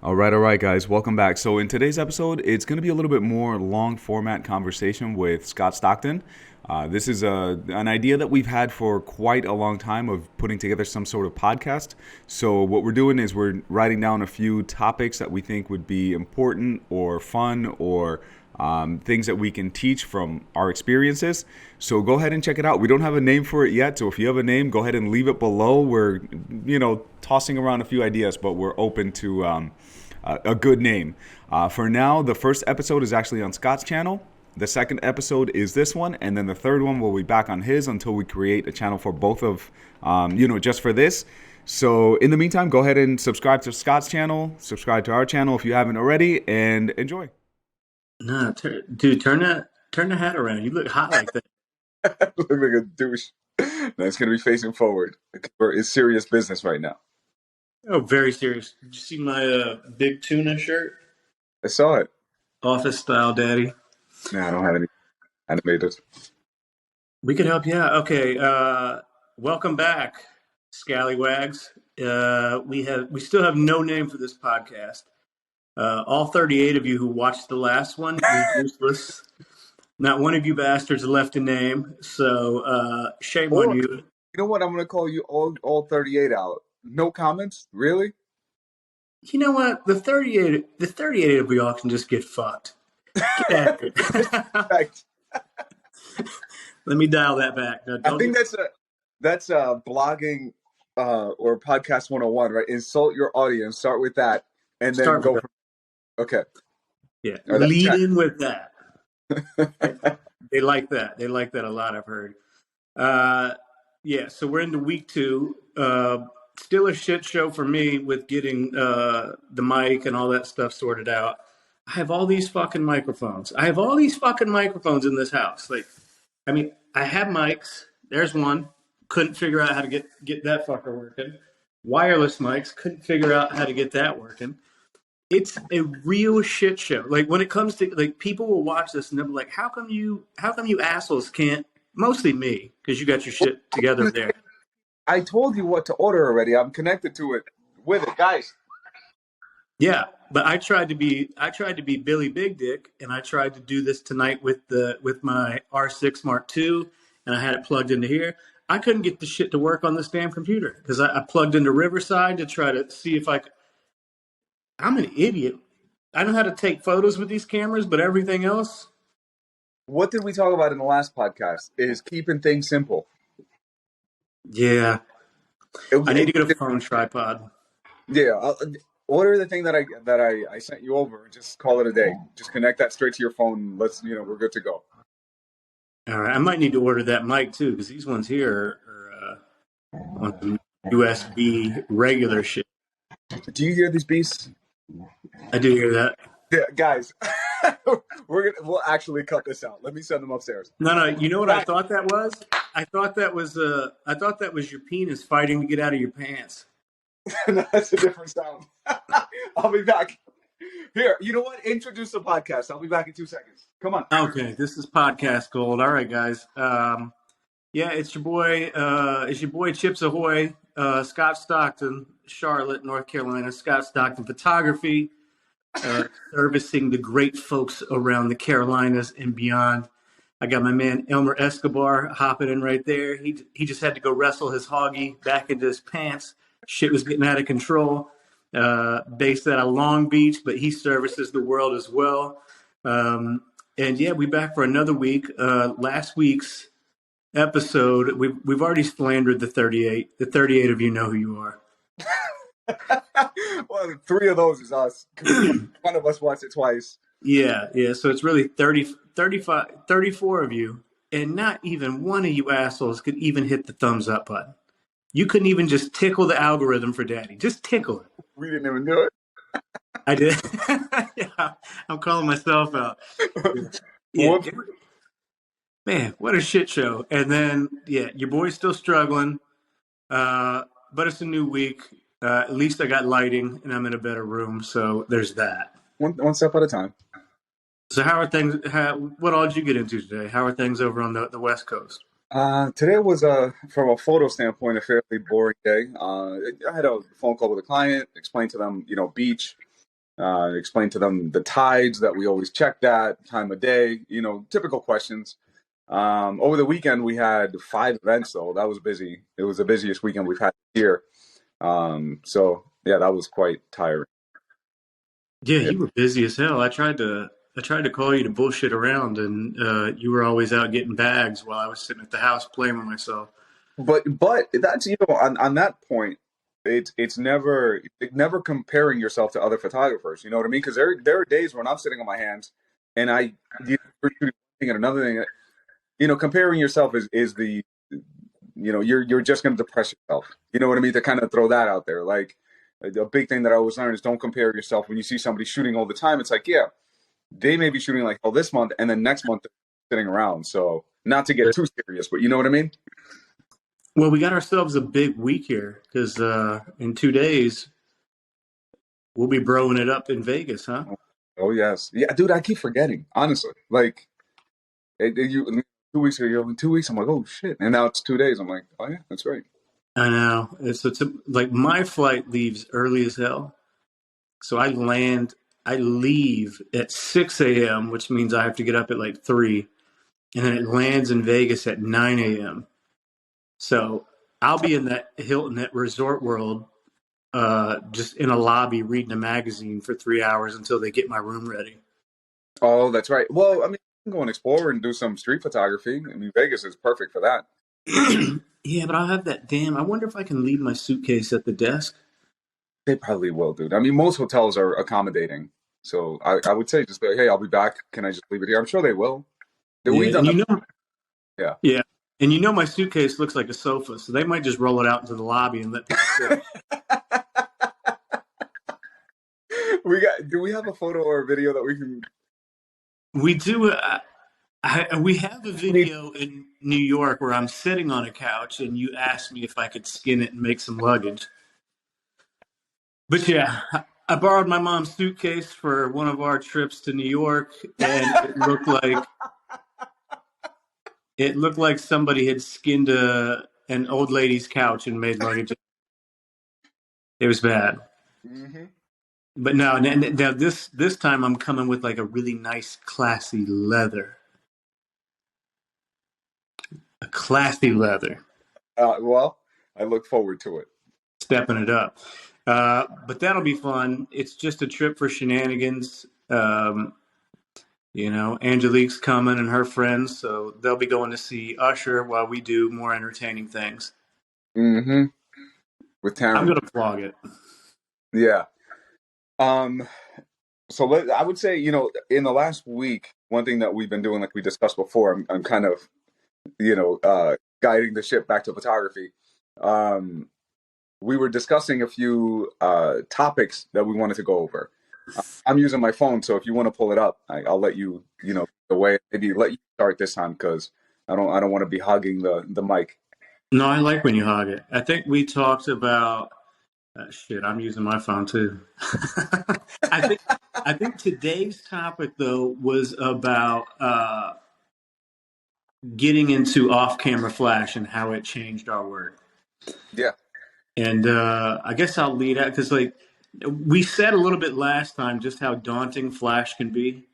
All right, guys. Welcome back. So, in today's episode, it's going to be a little bit more long format conversation with Scott Stockton. This is an idea that we've had for quite a long time of putting together some sort of podcast. So, what we're doing is we're writing down a few topics that we think would be important or fun or things that we can teach from our experiences. So go ahead and check it out. We don't have a name for it yet. So if you have a name, go ahead and leave it below. We're, tossing around a few ideas, but we're open to a good name. For now, the first episode is actually on Scott's channel. The second episode is this one. And then the third one will be back on his until we create a channel for both of, just for this. So in the meantime, go ahead and subscribe to Scott's channel, subscribe to our channel if you haven't already, and enjoy. No, dude, turn the hat around. You look hot like that. Look like a douche. No, it's going to be facing forward. It's serious business right now. Oh, very serious. Did you see my big tuna shirt? I saw it. Office style, daddy. No, I don't have any animated. We could help you out. Okay, welcome back, scallywags. We still have no name for this podcast. All 38 of you who watched the last one, you're useless. Not one of you bastards left a name, so shame on you. You know what? I'm going to call you all 38 out. No comments? Really? You know what? The 38 of y'all can just get fucked. Get out of it. Let me dial that back. No, I think that's blogging or podcast 101, right? Insult your audience. Start with that, and then go. Okay. Yeah, lead in with that. They like that. They like that a lot, I've heard. So we're into week 2. Still a shit show for me with getting the mic and all that stuff sorted out. I have all these fucking microphones. in this house. I have mics. There's one. Couldn't figure out how to get that fucker working. Wireless mics. Couldn't figure out how to get that working. It's a real shit show. Like when it comes to people will watch this and they'll be like, how come you assholes can't, mostly me, because you got your shit together there. I told you what to order already. I'm connected to it with it, guys. Yeah, but I tried to be Billy Big Dick, and I tried to do this tonight with my R6 Mark II, and I had it plugged into here. I couldn't get the shit to work on this damn computer because I plugged into Riverside to try to see if I could. I'm an idiot. I know how to take photos with these cameras, but everything else. What did we talk about in the last podcast? Is keeping things simple. Yeah. I need to get a phone tripod. Yeah. Order the thing that I sent you over and just call it a day. Just connect that straight to your phone. We're good to go. All right. I might need to order that mic too, because these ones here are on USB regular shit. Do you hear these beasts? I do hear that. Yeah, guys, we'll actually cut this out. Let me send them upstairs. No. You know what I thought that was? I thought that was your penis fighting to get out of your pants. No, that's a different sound. I'll be back. Here, you know what? Introduce the podcast. I'll be back in 2 seconds. Come on. Okay, this is podcast gold. All right, guys. It's your boy Chips Ahoy, Scott Stockton, Charlotte, North Carolina. Scott Stockton Photography, servicing the great folks around the Carolinas and beyond. I got my man Elmer Escobar hopping in right there. He just had to go wrestle his hoggy back into his pants. Shit was getting out of control. Based out of Long Beach, but he services the world as well. We back for another week. Last week's episode, we've already slandered the 38. The 38 of you know who you are. Well, 3 of those is us. One of us watched it twice. Yeah. So it's really 34 of you, and not even one of you assholes could even hit the thumbs up button. You couldn't even just tickle the algorithm for daddy. Just tickle it. We didn't even do it. I did. Yeah, I'm calling myself out. Yeah. Man, what a shit show. And then, your boy's still struggling, but it's a new week. At least I got lighting, and I'm in a better room, so there's that. One step at a time. So how are things? What all did you get into today? How are things over on the West Coast? Today was, from a photo standpoint, a fairly boring day. I had a phone call with a client, explained to them, beach. Explain to them the tides that we always check that time of day, typical questions. Over the weekend, we had 5 events, though. That was busy. It was the busiest weekend we've had this year. So yeah, that was quite tiring. Yeah, Yeah. you were busy as hell. I tried to call you to bullshit around, and you were always out getting bags while I was sitting at the house playing with myself. But that's on that point, it's never comparing yourself to other photographers. You know what I mean? Because there are days when I'm sitting on my hands and you're shooting one thing and another thing. Comparing yourself is the you're just going to depress yourself. You know what I mean? To kind of throw that out there, like a big thing that I always learn is don't compare yourself when you see somebody shooting all the time. It's like, yeah, they may be shooting like this month, and then next month they're sitting around. So not to get too serious, but you know what I mean? Well, we got ourselves a big week here because in 2 days we'll be broing it up in Vegas, huh? Oh yes, yeah, dude. I keep forgetting, honestly. Like you 2 weeks ago, in 2 weeks. I'm like, oh shit, and now it's 2 days. I'm like, oh yeah, that's right. I know. It's like my flight leaves early as hell, so I leave at 6 a.m., which means I have to get up at like 3, and then it lands in Vegas at 9 a.m. So I'll be in that Hilton at Resort World, just in a lobby reading a magazine for 3 hours until they get my room ready. Oh, that's right. Well, I mean, you can go and explore and do some street photography. I mean, Vegas is perfect for that. Yeah, but I'll have that damn. I wonder if I can leave my suitcase at the desk. They probably will, dude. I mean, most hotels are accommodating, so I would say just be like, hey, I'll be back. Can I just leave it here? I'm sure they will. We've Yeah, done and that. Yeah. yeah, and my suitcase looks like a sofa, so they might just roll it out into the lobby and let people sit. Do we have a photo or a video that we can? We do. We have a video in New York where I'm sitting on a couch, and you asked me if I could skin it and make some luggage. But yeah, I borrowed my mom's suitcase for one of our trips to New York, and it looked like somebody had skinned an old lady's couch and made luggage. It was bad. Mm-hmm. But no, now this time I'm coming with like a really nice, classy leather. A classy leather. Well, I look forward to it. Stepping it up. But that'll be fun. It's just a trip for shenanigans. Angelique's coming and her friends, so they'll be going to see Usher while we do more entertaining things. Mm-hmm. With I'm Taryn. going to vlog it. Yeah. So I would say, in the last week, one thing that we've been doing, like we discussed before, I'm kind of, guiding the ship back to photography. We were discussing a few topics that we wanted to go over. I'm using my phone, so if you want to pull it up, I'll let you, the way maybe let you start this time because I don't want to be hogging the mic. No, I like when you hog it. I think we talked about shit. I'm using my phone too. I think today's topic though was about getting into off-camera flash and how it changed our work. Yeah. And I guess I'll lead out because like we said a little bit last time just how daunting flash can be,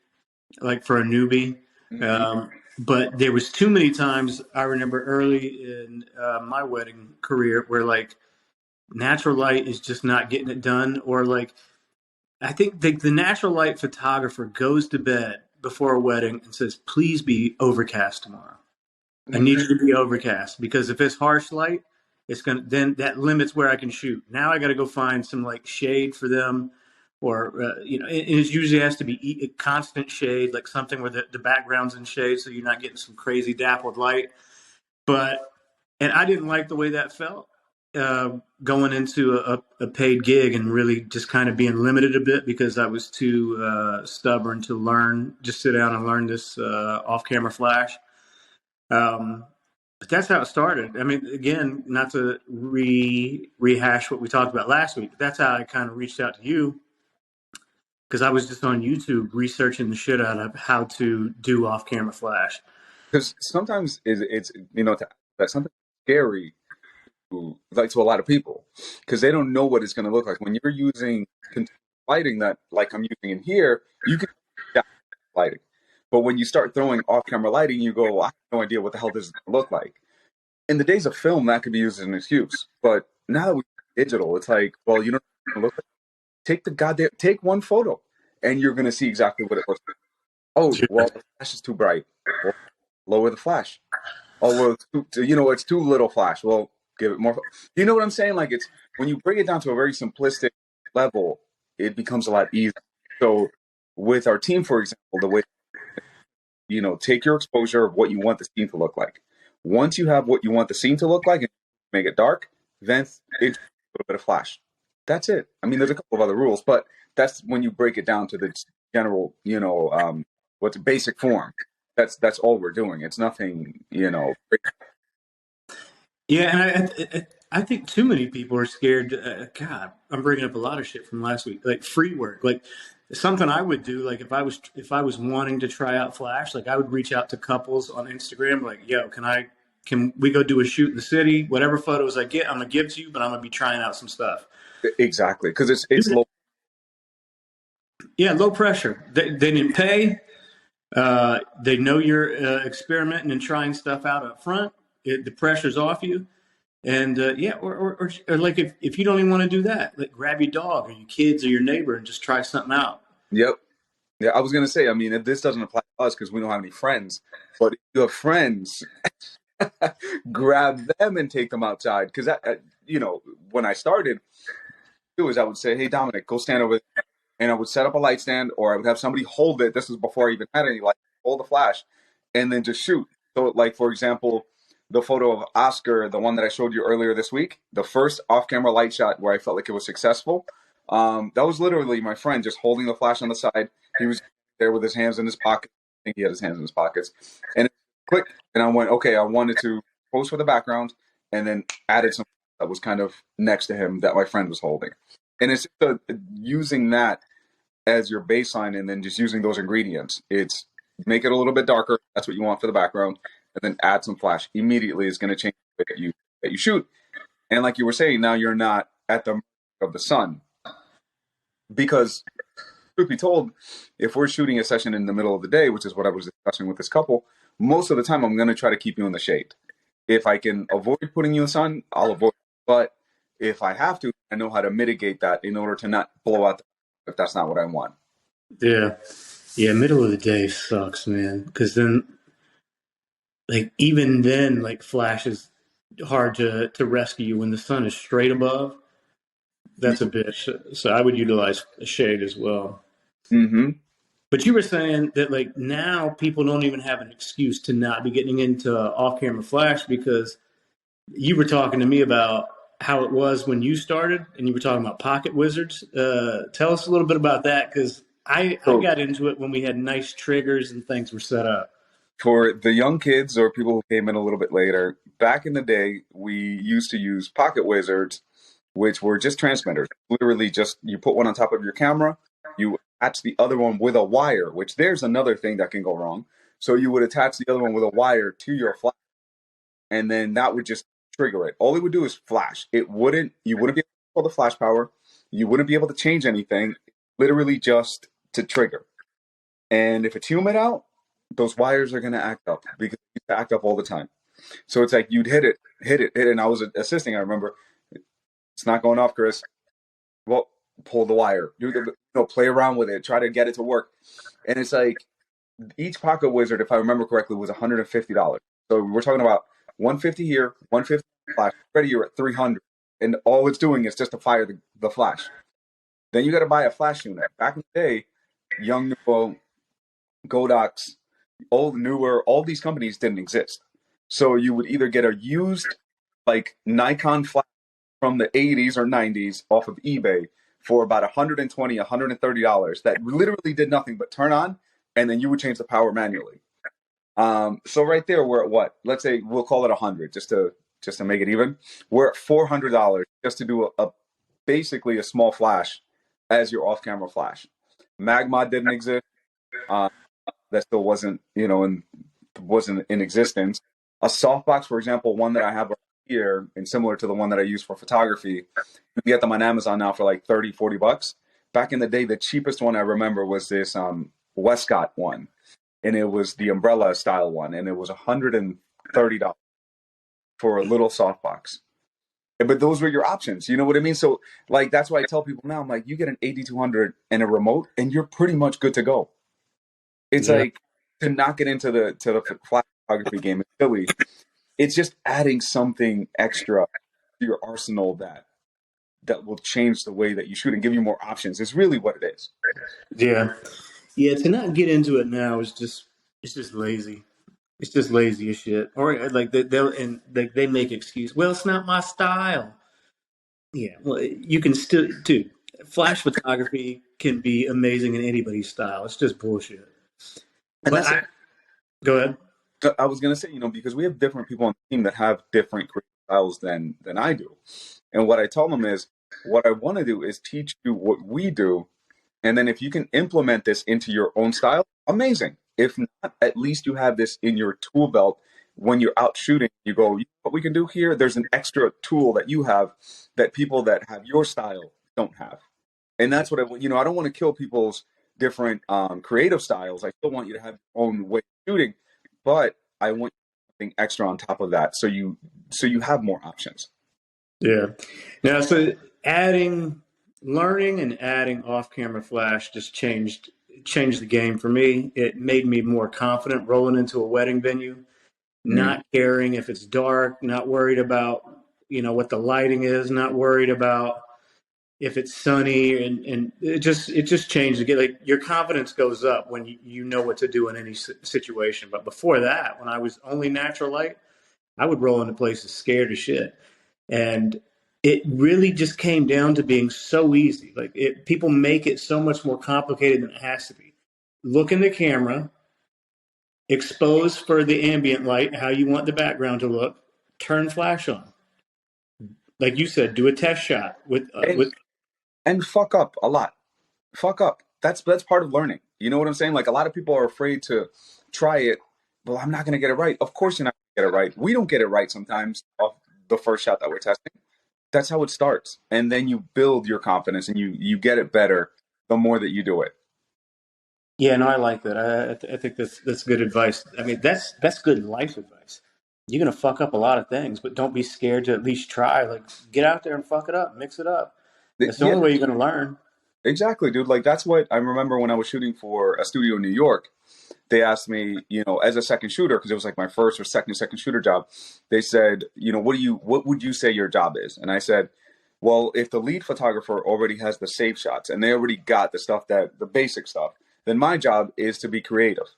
like for a newbie. Mm-hmm. But there was too many times I remember early in my wedding career where like natural light is just not getting it done, or like I think the natural light photographer goes to bed before a wedding and says, "Please be overcast tomorrow. I need you to be overcast because if it's harsh light, then that limits where I can shoot. Now I got to go find some like shade for them, or it usually has to be constant shade, like something where the background's in shade, so you're not getting some crazy dappled light. And I didn't like the way that felt going into a paid gig and really just kind of being limited a bit because I was too stubborn to just sit down and learn this off-camera flash. But that's how it started. I mean, again, not to rehash what we talked about last week. That's how I kind of reached out to you because I was just on YouTube researching the shit out of how to do off-camera flash. Because sometimes it's that's something scary to a lot of people because they don't know what it's going to look like when you're using lighting that like I'm using in here, you can lighting. But when you start throwing off-camera lighting, you go, I have no idea what the hell this is going to look like. In the days of film, that could be used as an excuse. But now that we're digital, it's like, well, you don't look like. Take one photo, and you're going to see exactly what it looks like. Oh, well, the flash is too bright. Well, lower the flash. Oh, well, it's too little flash. Well, give it more. You know what I'm saying? Like, it's when you bring it down to a very simplistic level, it becomes a lot easier. So with our team, for example, the way, take your exposure of what you want the scene to look like. Once you have what you want the scene to look like and make it dark, then it's a little bit of flash. That's it. I mean, there's a couple of other rules, but that's when you break it down to the general, what's a basic form. That's all we're doing. It's nothing, Yeah, and I think too many people are scared. God, I'm bringing up a lot of shit from last week, like free work, like something I would do. Like if I was wanting to try out Flash, like I would reach out to couples on Instagram, like, yo, can we go do a shoot in the city? Whatever photos I get, I'm gonna give to you, but I'm gonna be trying out some stuff. Exactly, because it's low. Yeah, low pressure. They didn't pay. They know you're experimenting and trying stuff out up front. The pressure's off you. And or like if you don't even want to do that, like grab your dog or your kids or your neighbor and just try something out. Yep. Yeah, I was gonna say. I mean, if this doesn't apply to us because we don't have any friends, but if you have friends, grab them and take them outside. Because when I started, it was I would say, "Hey, Dominic, go stand over there," and I would set up a light stand, or I would have somebody hold it. This was before I even had any light. Hold the flash, and then just shoot. So, like for example, the photo of Oscar, the one that I showed you earlier this week, the first off-camera light shot where I felt like it was successful. That was literally my friend just holding the flash on the side. He was there with his hands in his pocket. I think he had his hands in his pockets. And it clicked, and I went, okay, I wanted to pose for the background and then added something that was kind of next to him that my friend was holding. And it's just using that as your baseline and then just using those ingredients. It's make it a little bit darker. That's what you want for the background. And then add some flash. Immediately is going to change the way that you shoot. And like you were saying, now you're not at the mercy of the sun. Because, truth be told, if we're shooting a session in the middle of the day, which is what I was discussing with this couple, most of the time I'm going to try to keep you in the shade. If I can avoid putting you in the sun, I'll avoid it. But if I have to, I know how to mitigate that in order to not blow out if that's not what I want. Yeah. Yeah, middle of the day sucks, man. Because then, like, even then, like, flash is hard to rescue you when the sun is straight above. That's a bitch. So I would utilize a shade as well. Mm-hmm. But you were saying that like now people don't even have an excuse to not be getting into off-camera flash because you were talking to me about how it was when you started, and you were talking about pocket wizards. Tell us a little bit about that because I got into it when we had nice triggers and things were set up. For the young kids or people who came in a little bit later, back in the day, we used to use pocket wizards, which were just transmitters. Literally just you put one on top of your camera, you attach the other one with a wire, which there's another thing that can go wrong. So you would attach the other one with a wire to your flash, and then that would just trigger it. All it would do is flash. You wouldn't be able to control the flash power. You wouldn't be able to change anything, literally just to trigger. And if it's humid out, those wires are going to act up because they used to act up all the time. So it's like you'd hit it. And I was assisting, I remember. It's not going off, Chris. Well, pull the wire. Play around with it. Try to get it to work. And it's like each pocket wizard, if I remember correctly, was $150. So we're talking about $150 here, $150 flash. Already you're at $300, and all it's doing is just to fire the flash. Then you got to buy a flash unit. Back in the day, Young Nuvo, Godox, old Newer, all these companies didn't exist. So you would either get a used like Nikon flash from the 80s or 90s off of eBay for about $120, $130 that literally did nothing but turn on, and then you would change the power manually. So right there, we're at what? Let's say we'll call it 100 just to make it even. We're at $400 just to do basically a small flash as your off-camera flash. Magmod didn't exist. That still wasn't in existence. A softbox, for example, one that I have here and similar to the one that I use for photography, you can get them on Amazon now for like $30, $40. back in the day, the cheapest one I remember was this Westcott one, and it was the umbrella style one, and it was $130 for a little softbox. But those were your options. You know what I mean? So like that's why I tell people now, I'm like, you get an 8200 and a remote, and you're pretty much good to go. It's like to not get into the flash photography game is silly. It's just adding something extra to your arsenal that will change the way that you shoot and give you more options. Is really what it is. Yeah. Yeah, to not get into it now is just it's just lazy. It's just lazy as shit. Or like they make excuse. Well, it's not my style. Yeah, well, you can still, dude. Flash photography can be amazing in anybody's style. It's just bullshit. And But go ahead. I was gonna say, because we have different people on the team that have different creative styles than I do. And what I tell them is, what I want to do is teach you what we do, and then if you can implement this into your own style, amazing. If not, at least you have this in your tool belt when you're out shooting. You go, you know what we can do here? There's an extra tool that you have that people that have your style don't have. And that's what I don't want to kill people's different creative styles. I still want you to have your own way of shooting, but I want something extra on top of that, so you have more options. Yeah. Now, learning and adding off-camera flash just changed the game for me. It made me more confident rolling into a wedding venue, not caring if it's dark, not worried about what the lighting is, not worried about if it's sunny, and it just changed again. Like your confidence goes up when you know what to do in any situation. But before that, when I was only natural light, I would roll into places scared as shit. And it really just came down to being so easy. Like people make it so much more complicated than it has to be. Look in the camera, expose for the ambient light, how you want the background to look, turn flash on. Like you said, do a test shot with and fuck up a lot. Fuck up. That's part of learning. You know what I'm saying? Like a lot of people are afraid to try it. Well, I'm not going to get it right. Of course you're not going to get it right. We don't get it right sometimes off the first shot that we're testing. That's how it starts. And then you build your confidence and you get it better the more that you do it. Yeah, no, I like that. I think that's good advice. I mean, that's good life advice. You're gonna fuck up a lot of things, but don't be scared to at least try. Like, get out there and fuck it up, mix it up. That's the Yeah, only way you're gonna learn. exactly, dude. Like that's what I remember when I was shooting for a studio in New York. They asked me, as a second shooter, because it was like my first or second shooter job. They said, what would you say your job is? And I said, well, if the lead photographer already has the safe shots and they already got the basic stuff, then my job is to be creative.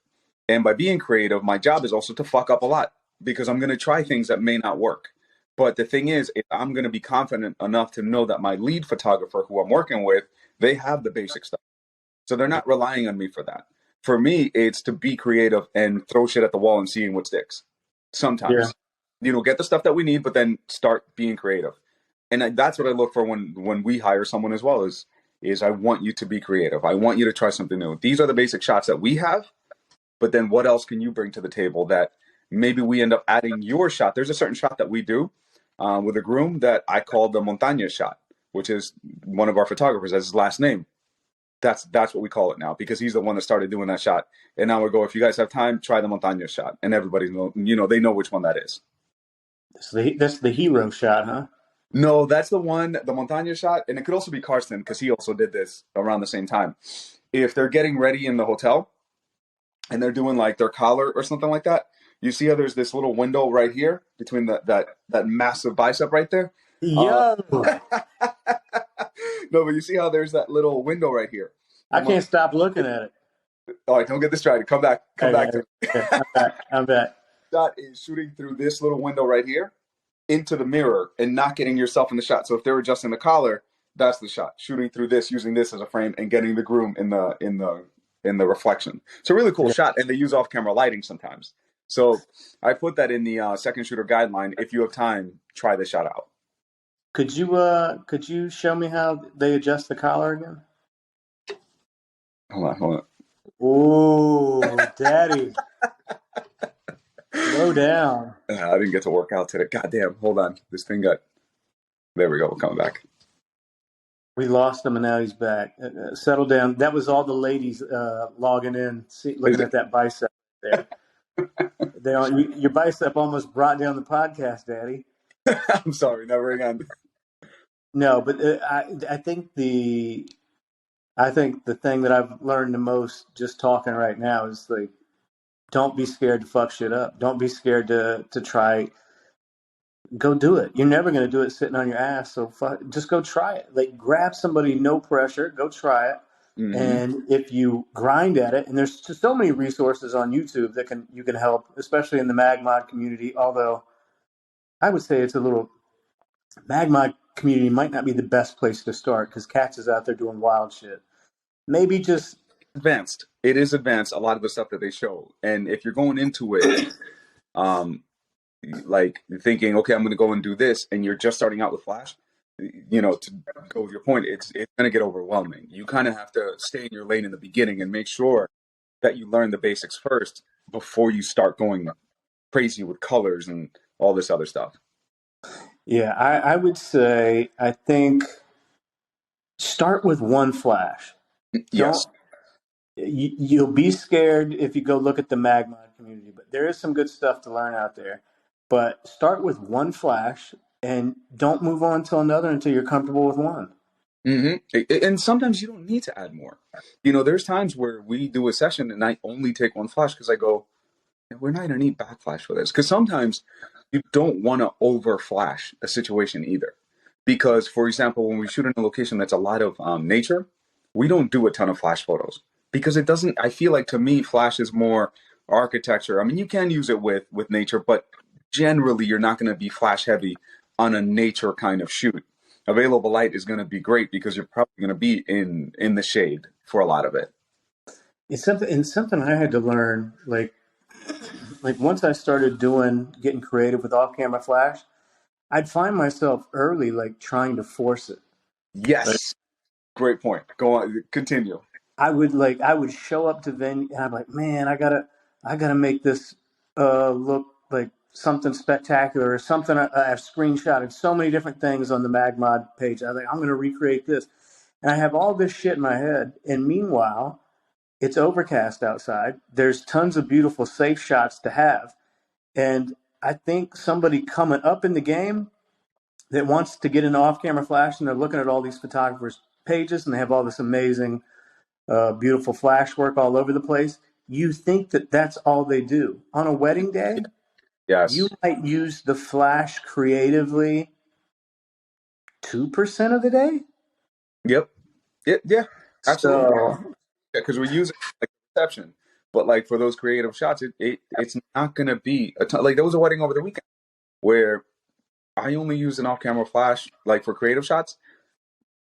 And by being creative, my job is also to fuck up a lot because I'm going to try things that may not work. But the thing is, if I'm going to be confident enough to know that my lead photographer who I'm working with, they have the basic stuff. So they're not relying on me for that. For me, it's to be creative and throw shit at the wall and seeing what sticks. Sometimes, get the stuff that we need, but then start being creative. And that's what I look for when we hire someone as well is I want you to be creative. I want you to try something new. These are the basic shots that we have, but then what else can you bring to the table that maybe we end up adding your shot? There's a certain shot that we do with a groom that I call the montaña shot, which is one of our photographers as his last name. That's what we call it now because he's the one that started doing that shot. And now we go, if you guys have time, try the montaña shot, and everybody they know which one that is. That's the hero shot, huh? No, that's the one, the montaña shot, and it could also be Karsten because he also did this around the same time. If they're getting ready in the hotel and they're doing like their collar or something like that, you see how there's this little window right here between that massive bicep right there. Yo, No, but you see how there's that little window right here. I can't stop looking at it. All right, don't get distracted. Come back to it. I'm back. Shot is shooting through this little window right here into the mirror and not getting yourself in the shot. So if they're adjusting the collar, that's the shot. Shooting through this, using this as a frame, and getting the groom in the reflection. It's a really cool shot, and they use off-camera lighting sometimes. So I put that in the second shooter guideline. If you have time, try this shot out. Could you show me how they adjust the collar again? Hold on. Oh, daddy. Slow down. I didn't get to work out today. Goddamn. Hold on. This thing got... There we go. We're coming back. We lost him, and now he's back. Settle down. That was all the ladies logging in, looking at that bicep there. Your bicep almost brought down the podcast, Daddy. I'm sorry, never again. No, but I think the thing that I've learned the most just talking right now is like, don't be scared to fuck shit up. Don't be scared to try. Go do it. You're never going to do it sitting on your ass. So just go try it. Like, grab somebody, no pressure, go try it. Mm-hmm. And if you grind at it, and there's just so many resources on YouTube that you can help, especially in the MagMod community. Although I would say MagMod community might not be the best place to start because Cats is out there doing wild shit. Maybe just Advanced. It is advanced. A lot of the stuff that they show, and if you're going into it, like thinking, okay, I'm going to go and do this, and you're just starting out with Flash, to go with your point, it's going to get overwhelming. You kind of have to stay in your lane in the beginning and make sure that you learn the basics first before you start going crazy with colors and all this other stuff. Yeah, I would say, I think start with one flash. Yes. You'll be scared if you go look at the MagMod community, but there is some good stuff to learn out there. But start with one flash and don't move on to another until you're comfortable with one. Mm-hmm. And sometimes you don't need to add more. There's times where we do a session and I only take one flash because I go, we're not going to need backflash for this. Because sometimes you don't want to over flash a situation either. Because, for example, when we shoot in a location that's a lot of nature, we don't do a ton of flash photos. Because it doesn't, I feel like to me, flash is more architecture. I mean, you can use it with nature, but generally you're not going to be flash heavy on a nature kind of shoot. Available light is going to be great because you're probably going to be in the shade for a lot of it. It's something I had to learn, like once I started getting creative with off-camera flash, I'd find myself early, like trying to force it. Yes. Like, great point. Go on. Continue. I would show up to venue and I'm like, man, I gotta make this look like something spectacular or something. I've screenshotted so many different things on the MagMod page. I was like, I'm gonna recreate this, and I have all this shit in my head. And meanwhile, it's overcast outside. There's tons of beautiful safe shots to have, and I think somebody coming up in the game that wants to get an off-camera flash and they're looking at all these photographers' pages and they have all this amazing beautiful flash work all over the place. You think that that's all they do. On a wedding day, yes, you might use the flash creatively 2% of the day. Yep. Yeah. Absolutely. So, because we're using like perception, but like for those creative shots, it's not going to be a ton. Like there was a wedding over the weekend where I only used an off-camera flash, like for creative shots,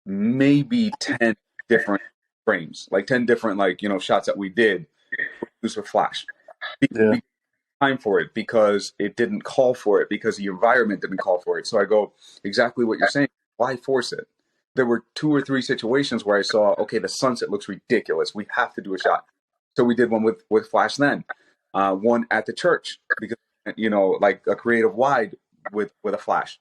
maybe 10 different frames, like 10 different, like, shots that we did use with flash. yeah. Time for it because it didn't call for it, because the environment didn't call for it. So I go, exactly what you're saying. Why force it? There were 2 or 3 situations where I saw, okay, the sunset looks ridiculous. We have to do a shot. So we did one with flash then. One at the church because, like a creative wide with a flash.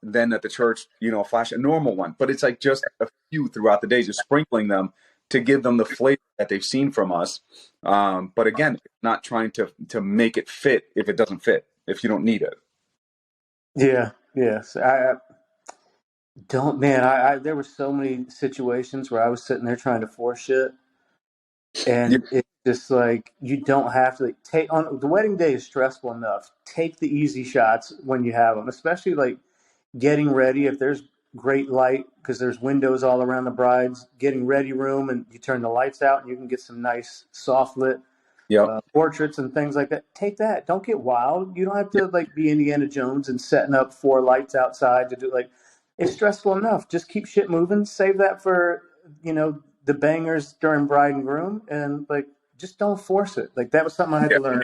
Then at the church, flash a normal one. But it's like just a few throughout the day, just sprinkling them to give them the flavor that they've seen from us. But again, not trying to make it fit if it doesn't fit, if you don't need it. Yeah. Yes. I don't, man. There were so many situations where I was sitting there trying to force shit. And it's just like, you don't have to take on the wedding day is stressful enough. Take the easy shots when you have them, especially like getting ready. If there's great light, because there's windows all around the bride's getting ready room, and you turn the lights out and you can get some nice soft lit portraits and things like that. Take that. Don't get wild. You don't have to like be Indiana Jones and setting up 4 lights outside to do like, it's stressful enough. Just keep shit moving. Save that for, the bangers during bride and groom, and like, just don't force it. Like, that was something I had to learn.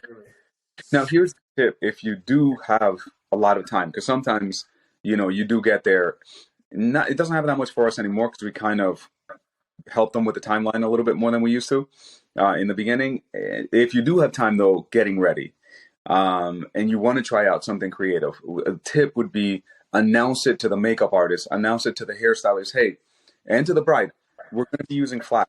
Now, here's the tip. If you do have a lot of time, because sometimes, you do get there. It doesn't happen that much for us anymore because we kind of help them with the timeline a little bit more than we used to in the beginning. If you do have time, though, getting ready and you want to try out something creative, a tip would be announce it to the makeup artist, announce it to the hairstylist. Hey, and to the bride, we're going to be using flash.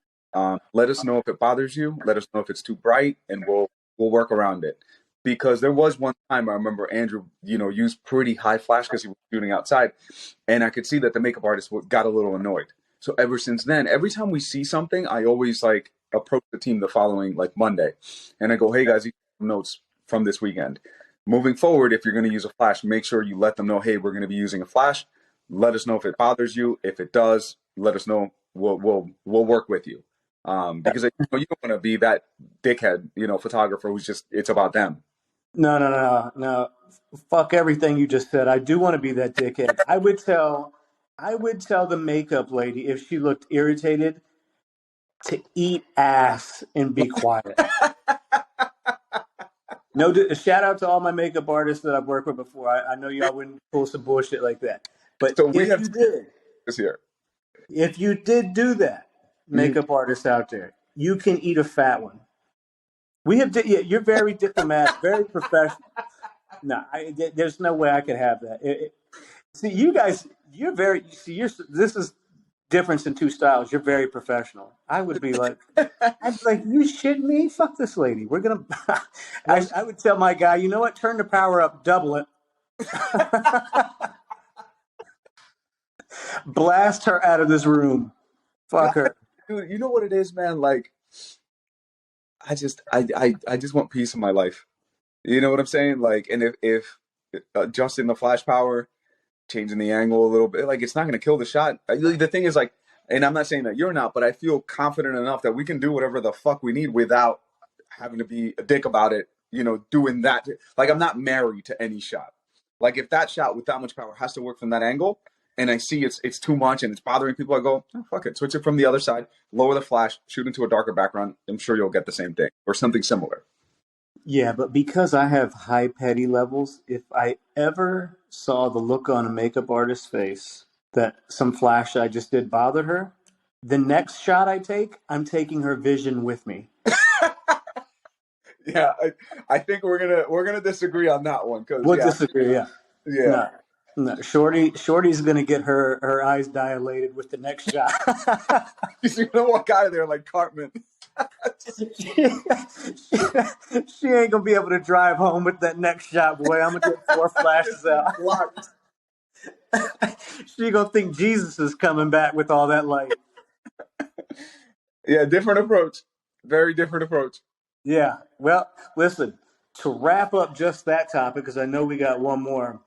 Let us know if it bothers you. Let us know if it's too bright, and we'll work around it. Because there was one time I remember Andrew, used pretty high flash because he was shooting outside, and I could see that the makeup artist got a little annoyed. So ever since then, every time we see something, I always like approach the team the following like Monday, and I go, "Hey guys, these are notes from this weekend. Moving forward, if you're going to use a flash, make sure you let them know, hey, we're going to be using a flash. Let us know if it bothers you. If it does, let us know. We'll work with you." Because you don't want to be that dickhead, photographer who's just it's about them. No. Fuck everything you just said. I do want to be that dickhead. I would tell the makeup lady if she looked irritated to eat ass and be quiet. No, shout out to all my makeup artists that I've worked with before. I know y'all wouldn't pull some bullshit like that. But So we if have you did, this here. if you did do that, makeup artists out there, you can eat a fat one. You're very diplomatic, very professional. No, there's no way I could have that. See, you guys, this is difference in two styles. You're very professional. I'd be like, you shitting me? Fuck this lady. We're gonna. I would tell my guy, you know what? Turn the power up, double it. Blast her out of this room. Fuck her. Dude, you know what it is, man? Like, I just want peace in my life. You know what I'm saying? Like, and if adjusting the flash power, changing the angle a little bit, like it's not going to kill the shot. The thing is, like, and I'm not saying that you're not, but I feel confident enough that we can do whatever the fuck we need without having to be a dick about it. Doing that. Like, I'm not married to any shot. Like, if that shot with that much power has to work from that angle, and I see it's too much and it's bothering people, I go, oh, fuck it, switch it from the other side, lower the flash, shoot into a darker background. I'm sure you'll get the same thing or something similar. Yeah, but because I have high petty levels, if I ever saw the look on a makeup artist's face that some flash I just did bothered her, the next shot I take, I'm taking her vision with me. Yeah, I think we're gonna disagree on that one because We'll disagree. Yeah. yeah. No. Shorty's gonna get her eyes dilated with the next shot. She's gonna walk out of there like Cartman. She ain't gonna be able to drive home with that next shot, boy. I'm gonna get 4 flashes out. She gonna think Jesus is coming back with all that light. Yeah, different approach. Very different approach. Yeah. Well, listen, to wrap up just that topic, because I know we got one more.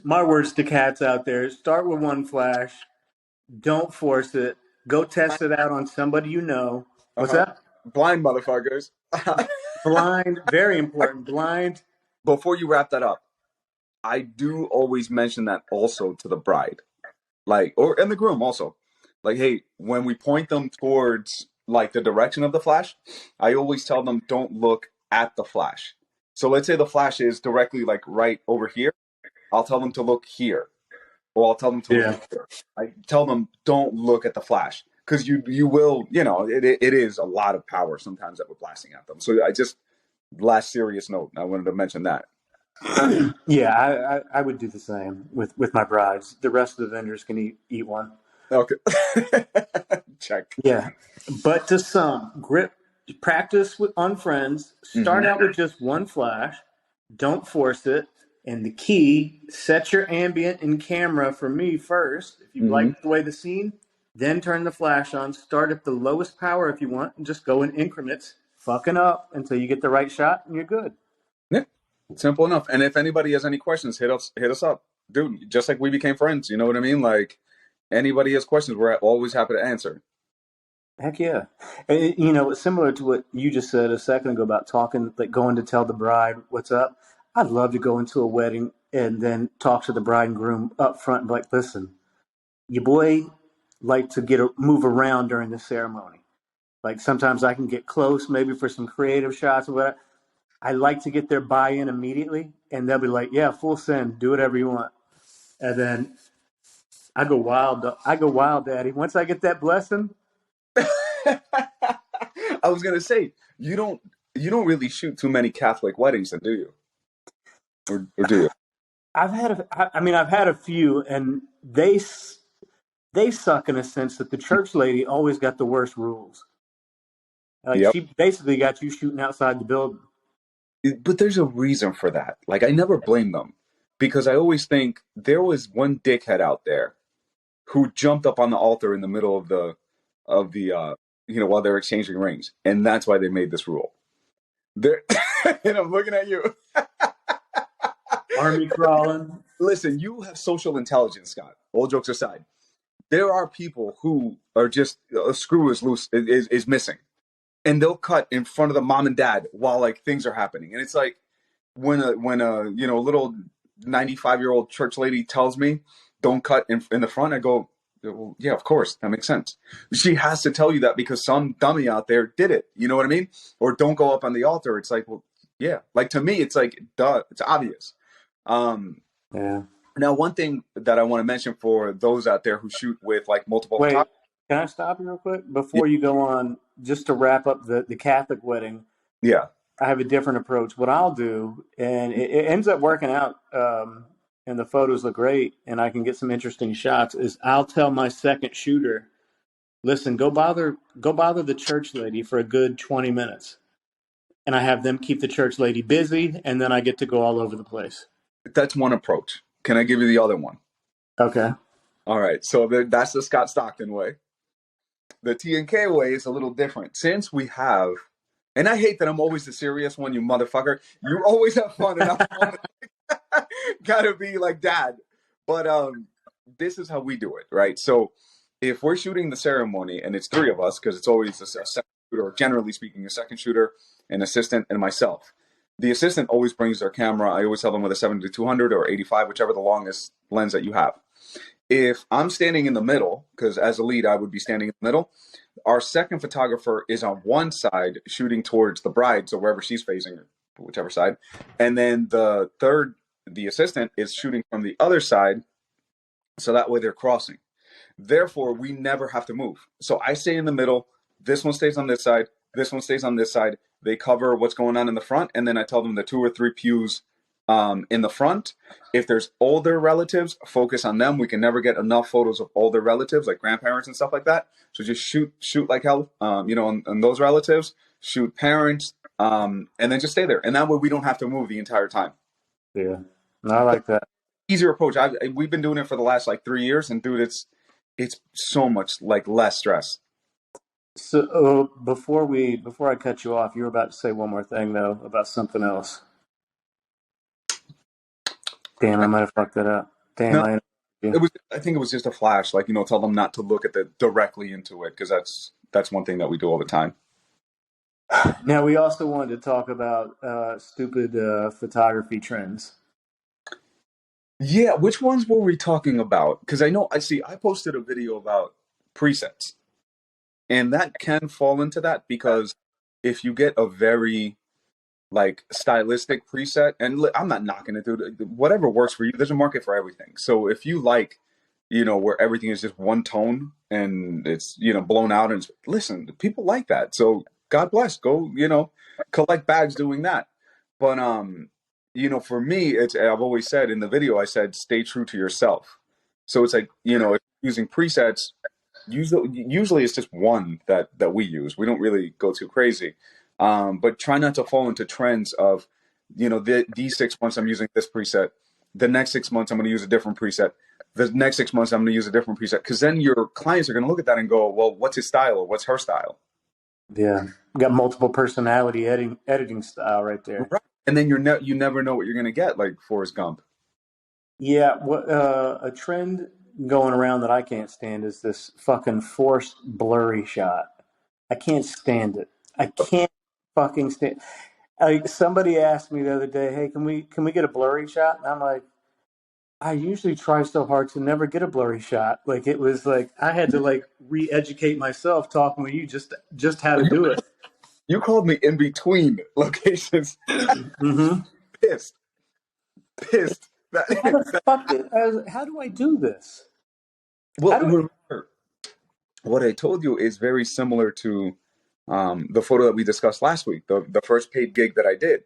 My words to cats out there: start with one flash. Don't force it. Go test it out on somebody you know. What's that? Blind motherfuckers. Blind, very important. Blind. Before you wrap that up, I do always mention that also to the bride, and the groom also. Like, hey, when we point them towards like the direction of the flash, I always tell them don't look at the flash. So let's say the flash is directly like right over here. I'll tell them to look here, or I'll tell them to look here. I tell them don't look at the flash because you will, it is a lot of power sometimes that we're blasting at them. So last serious note, I wanted to mention that. Yeah, I would do the same with my brides. The rest of the vendors can eat one. Okay. Check. Yeah. But to some, practice on friends. Start out with just one flash. Don't force it. And the key, set your ambient and camera for me first. If you like the way the scene, then turn the flash on. Start at the lowest power if you want, and just go in increments, fucking up until you get the right shot, and you're good. Yeah, simple enough. And if anybody has any questions, hit us up, dude. Just like we became friends, you know what I mean? Like, anybody has questions, we're always happy to answer. Heck yeah. And, similar to what you just said a second ago about talking, like going to tell the bride what's up. I'd love to go into a wedding and then talk to the bride and groom up front and be like, listen, your boy like to move around during the ceremony. Like sometimes I can get close, maybe for some creative shots or whatever. I like to get their buy-in immediately, and they'll be like, yeah, full send, do whatever you want. And then I go wild, Daddy. Once I get that blessing. I was gonna say, you don't really shoot too many Catholic weddings, then, do you? Or do you? I've had a few, and they suck in a sense that the church lady always got the worst rules. Like Yep. she basically got you shooting outside the building. But there's a reason for that. Like, I never blame them because I always think there was one dickhead out there who jumped up on the altar in the middle of the while they're exchanging rings, and that's why they made this rule. There, and I'm looking at you. Army crawling. Listen, you have social intelligence, Scott. All jokes aside, there are people who are just a screw is loose is missing, and they'll cut in front of the mom and dad while like things are happening, and it's like when a little 95-year-old church lady tells me don't cut in the front, I go, well, yeah, of course, that makes sense. She has to tell you that because some dummy out there did it. You know what I mean? Or don't go up on the altar. It's like, well, yeah. Like to me, it's like, duh, it's obvious. Yeah. Now, one thing that I want to mention for those out there who shoot with like multiple Wait, photographers. can I stop you real quick before you go on? Just to wrap up the Catholic wedding. Yeah. I have a different approach. What I'll do, and it ends up working out, and the photos look great, and I can get some interesting shots. Is I'll tell my second shooter, listen, go bother the church lady for a good 20 minutes, and I have them keep the church lady busy, and then I get to go all over the place. That's one approach. Can I give you the other one? Okay. All right. So that's the Scott Stockton way. The TNK way is a little different. Since we have, and I hate that I'm always the serious one, you motherfucker. You always have fun, and I'm gotta be like dad. But this is how we do it, right? So if we're shooting the ceremony, and it's three of us, because it's always a second shooter, or generally speaking, a second shooter, an assistant, and myself. The assistant always brings their camera. I always tell them with a 70-200 or 85, whichever the longest lens that you have. If I'm standing in the middle, because as a lead, I would be standing in the middle, our second photographer is on one side shooting towards the bride, so wherever she's facing, or whichever side. And then the third, the assistant, is shooting from the other side, so that way they're crossing. Therefore, we never have to move. So I stay in the middle, this one stays on this side, this one stays on this side. They cover what's going on in the front, and then I tell them the 2 or 3 pews in the front. If there's older relatives, focus on them. We can never get enough photos of older relatives, like grandparents and stuff like that. So just shoot like hell, on those relatives, shoot parents, and then just stay there. And that way we don't have to move the entire time. Yeah, I like that. Easier approach. We've been doing it for the last like 3 years, and dude, it's so much like less stress. So before I cut you off, you were about to say one more thing though about something else. Damn, I might have fucked that up. Damn, No, I think it was just a flash. Like, tell them not to look at directly into it, because that's one thing that we do all the time. Now we also wanted to talk about stupid photography trends. Yeah, which ones were we talking about? Because I posted a video about presets. And that can fall into that, because if you get a very like stylistic preset, and I'm not knocking it, dude, whatever works for you, there's a market for everything. So if you like, where everything is just one tone and it's, blown out, and listen, people like that. So God bless, go, collect bags doing that. But, for me, I've always said in the video, I said, stay true to yourself. So it's like, if using presets, usually it's just one that we use. We don't really go too crazy, but try not to fall into trends of, these 6 months I'm using this preset, the next 6 months I'm going to use a different preset, the next 6 months I'm going to use a different preset, because then your clients are going to look at that and go, well, what's his style, or what's her style? Yeah, you got multiple personality editing style right there. Right. And then you never know what you're going to get, like Forrest Gump. Yeah, what a trend going around that I can't stand is this fucking forced blurry shot. I can't stand it. I can't fucking stand. Like somebody asked me the other day, "Hey, can we get a blurry shot?" And I'm like, I usually try so hard to never get a blurry shot. Like it was like I had to like re-educate myself talking with you just how to do it. You called me in between locations. Mm-hmm. Pissed. How do I do this? Well, remember, what I told you is very similar to the photo that we discussed last week, the first paid gig that I did,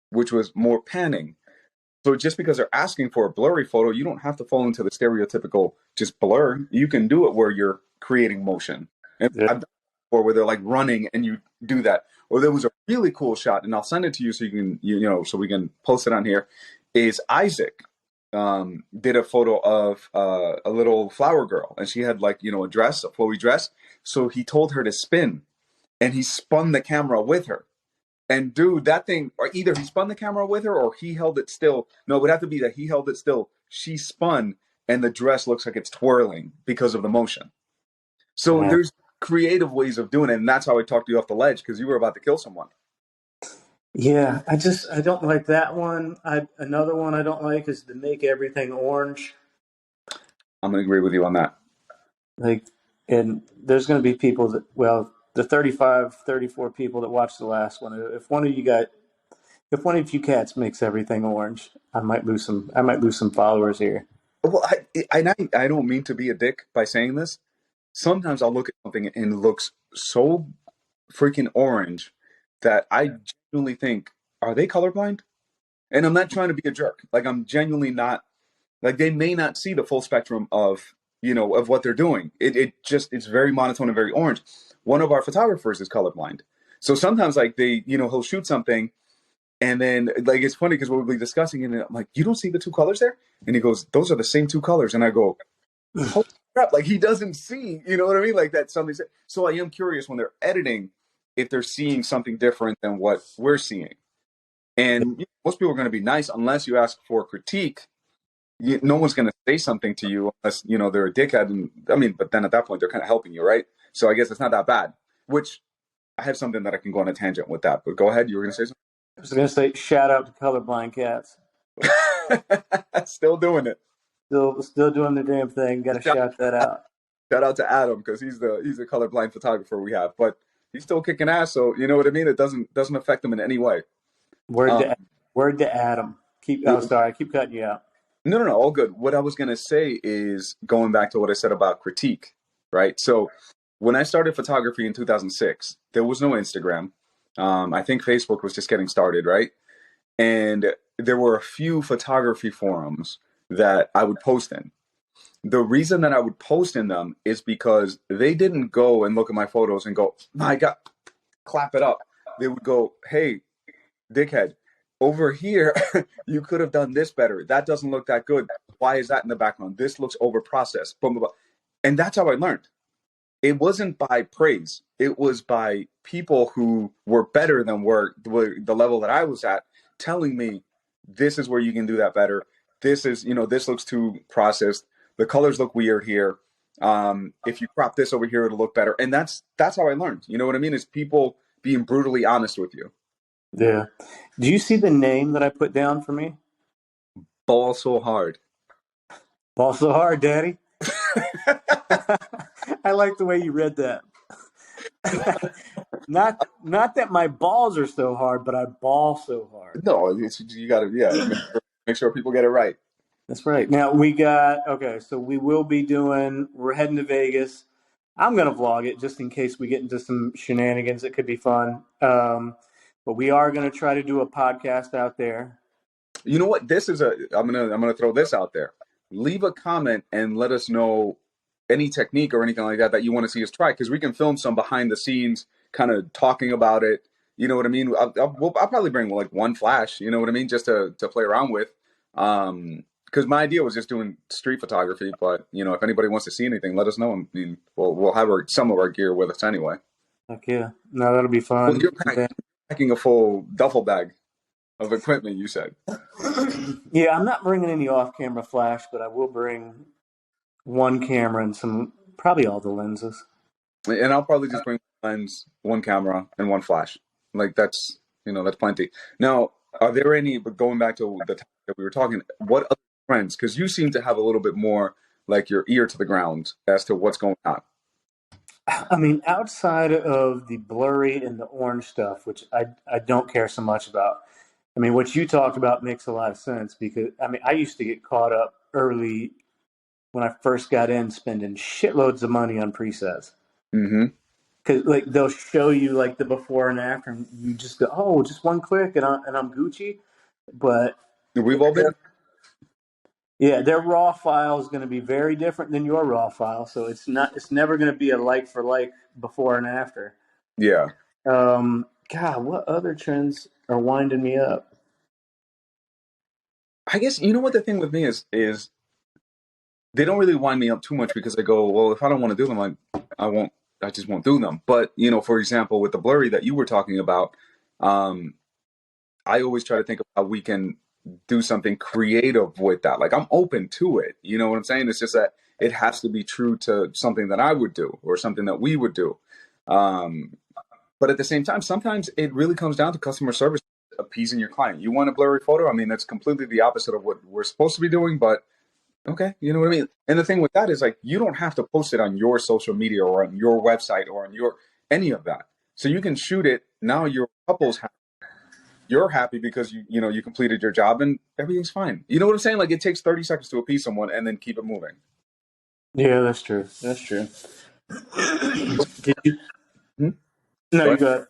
which was more panning. So just because they're asking for a blurry photo, you don't have to fall into the stereotypical just blur. You can do it where you're creating motion. And Yeah. I've done it before where they're like running and you do that. Or there was a really cool shot, and I'll send it to you so you can, so we can post it on here. Is Isaac did a photo of a little flower girl, and she had like, a dress, a flowy dress. So he told her to spin, and he spun the camera with her. And dude, that thing, or either he spun the camera with her or he held it still. No, it would have to be that he held it still. She spun, and the dress looks like it's twirling because of the motion. So Yeah. there's creative ways of doing it, and that's how I talked you off the ledge because you were about to kill someone. Yeah, I don't like that one. Another one I don't like is to make everything orange. I'm gonna agree with you on that. Like, and there's going to be people that, well, the 35, 34 people that watched the last one. If one of you cats makes everything orange, I might lose some followers here. Well, I don't mean to be a dick by saying this. Sometimes I'll look at something and it looks so freaking orange that I genuinely think, are they colorblind? And I'm not trying to be a jerk. Like, I'm genuinely not. Like, they may not see the full spectrum of of what they're doing. It's very monotone and very orange. One of our photographers is colorblind, so sometimes like he'll shoot something, and then like it's funny because we'll be discussing it, and I'm like, you don't see the two colors there, and he goes, those are the same two colors, and I go, holy crap! Like he doesn't see, you know what I mean? Like that something. So I am curious when they're editing if they're seeing something different than what we're seeing, and most people are going to be nice unless you ask for critique. No one's going to say something to you unless they're a dickhead, and I mean, but then at that point they're kind of helping you, right? So I guess it's not that bad. Which I have something that I can go on a tangent with that, but go ahead. You were going to say I was going to say shout out to colorblind cats. something. Still doing it. Still doing the damn thing. Got to shout that out. Shout out to Adam because he's a colorblind photographer we have, but he's still kicking ass. So you know what I mean. It doesn't affect him in any way. Word to Adam. Sorry, I keep cutting you out. No, all good. What I was going to say is going back to what I said about critique, right? So when I started photography in 2006, there was no Instagram. I think Facebook was just getting started, right? And there were a few photography forums that I would post in. The reason that I would post in them is because they didn't go and look at my photos and go, my God, clap it up. They would go, hey, dickhead, over here, you could have done this better. That doesn't look that good. Why is that in the background? This looks over-processed. Boom, boom, boom. And that's how I learned. It wasn't by praise. It was by people who were better than the level that I was at, telling me, this is where you can do that better. This is, this looks too processed. The colors look weird here. If you crop this over here, it'll look better. And that's how I learned. You know what I mean? It's people being brutally honest with you. Yeah. Do you see the name that I put down for me? Ball so hard. Ball so hard, Daddy. I like the way you read that. Not that my balls are so hard, but I ball so hard. No, you got to make sure people get it right. That's right. Now so we're heading to Vegas. I'm going to vlog it just in case we get into some shenanigans. It could be fun. But we are going to try to do a podcast out there. You know what? I'm gonna throw this out there. Leave a comment and let us know any technique or anything like that you want to see us try, because we can film some behind the scenes, kind of talking about it. You know what I mean? I'll probably bring like one flash. You know what I mean? Just to play around with. Because my idea was just doing street photography, but if anybody wants to see anything, let us know. I mean, we'll have some of our gear with us anyway. Heck yeah! No, that'll be fun. Well, you're packing a full duffel bag of equipment, you said. Yeah, I'm not bringing any off-camera flash, but I will bring one camera and probably all the lenses. And I'll probably just bring one lens, one camera, and one flash. Like that's plenty. Now, are there any? But going back to the topic that we were talking, what other trends? Because you seem to have a little bit more like your ear to the ground as to what's going on. I mean, outside of the blurry and the orange stuff, which I don't care so much about. I mean, what you talked about makes a lot of sense because, I mean, I used to get caught up early when I first got in spending shitloads of money on presets. Mm-hmm. Because, like, they'll show you, like, the before and after, and you just go, oh, just one click, and I'm Gucci. But We've all been. Yeah, their raw file is going to be very different than your raw file, so it's not. It's never going to be a like for like before and after. Yeah. God, what other trends are winding me up? I guess you know what the thing with me is they don't really wind me up too much because I go, well, if I don't want to do them, I just won't do them. But for example, with the blurry that you were talking about, um, I always try to think of how we can do something creative with that. Like I'm open to it. You know what I'm saying? It's just that it has to be true to something that I would do or something that we would do. Um, but at the same time, sometimes it really comes down to customer service appeasing your client. You want a blurry photo? I mean, that's completely the opposite of what we're supposed to be doing, but okay, you know what I mean? And the thing with that is like you don't have to post it on your social media or on your website or on your any of that. So you can shoot it. Now your couple's happy. You're happy because you completed your job and everything's fine. You know what I'm saying? Like it takes 30 seconds to appease someone and then keep it moving. Yeah, that's true. That's true. Did you? Hmm? No, Go you ahead. got.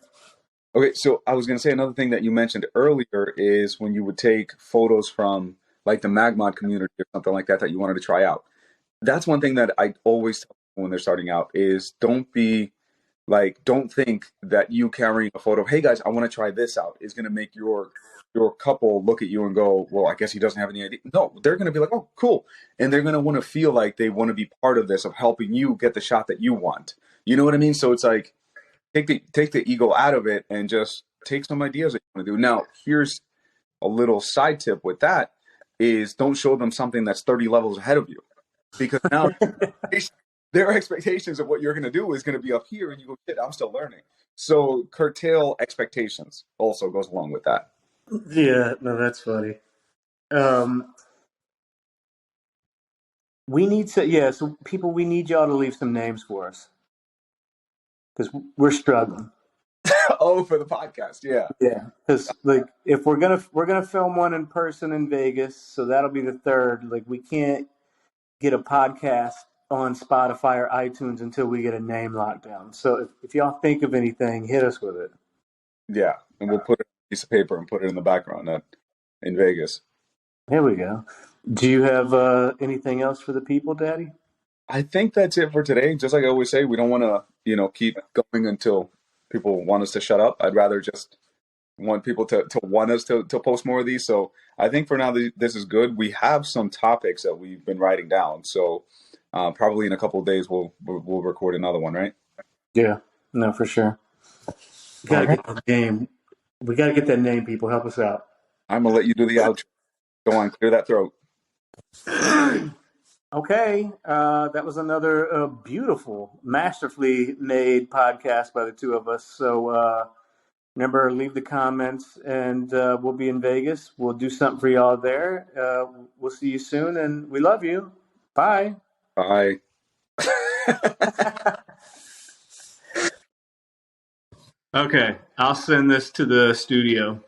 Okay, so I was gonna say another thing that you mentioned earlier is when you would take photos from like the Magmod community or something like that that you wanted to try out. That's one thing that I always tell people when they're starting out is don't think that you carrying a photo of, hey guys, I want to try this out is going to make your couple look at you and go, well, I guess he doesn't have any idea. No, they're going to be like, oh, cool. And they're going to want to feel like they want to be part of this, of helping you get the shot that you want. You know what I mean? So it's like, take the ego out of it and just take some ideas that you want to do. Now, here's a little side tip with that is don't show them something that's 30 levels ahead of you because now their expectations of what you're going to do is going to be up here and you go, shit, I'm still learning. So curtail expectations also goes along with that. Yeah, no, that's funny. We need to. Yeah, so people, we need y'all to leave some names for us because we're struggling. Oh, for the podcast. Yeah. Yeah, because like if we're gonna film one in person in Vegas, so that'll be the third. Like we can't get a podcast on Spotify or iTunes until we get a name locked down. So if y'all think of anything, hit us with it. Yeah. And we'll put it on a piece of paper and put it in the background in Vegas. Here we go. Do you have anything else for the people, Daddy? I think that's it for today. Just like I always say, we don't want to, keep going until people want us to shut up. I'd rather just want people to want us to post more of these. So I think for now, this is good. We have some topics that we've been writing down. So probably in a couple of days, we'll record another one, right? Yeah, no, for sure. We gotta get that name. We gotta get that name. People, help us out. I'm going to let you do the outro. Go on, clear that throat. Okay, that was another beautiful, masterfully made podcast by the two of us. So remember, leave the comments, and we'll be in Vegas. We'll do something for y'all there. We'll see you soon, and we love you. Bye. Bye. Okay, I'll send this to the studio.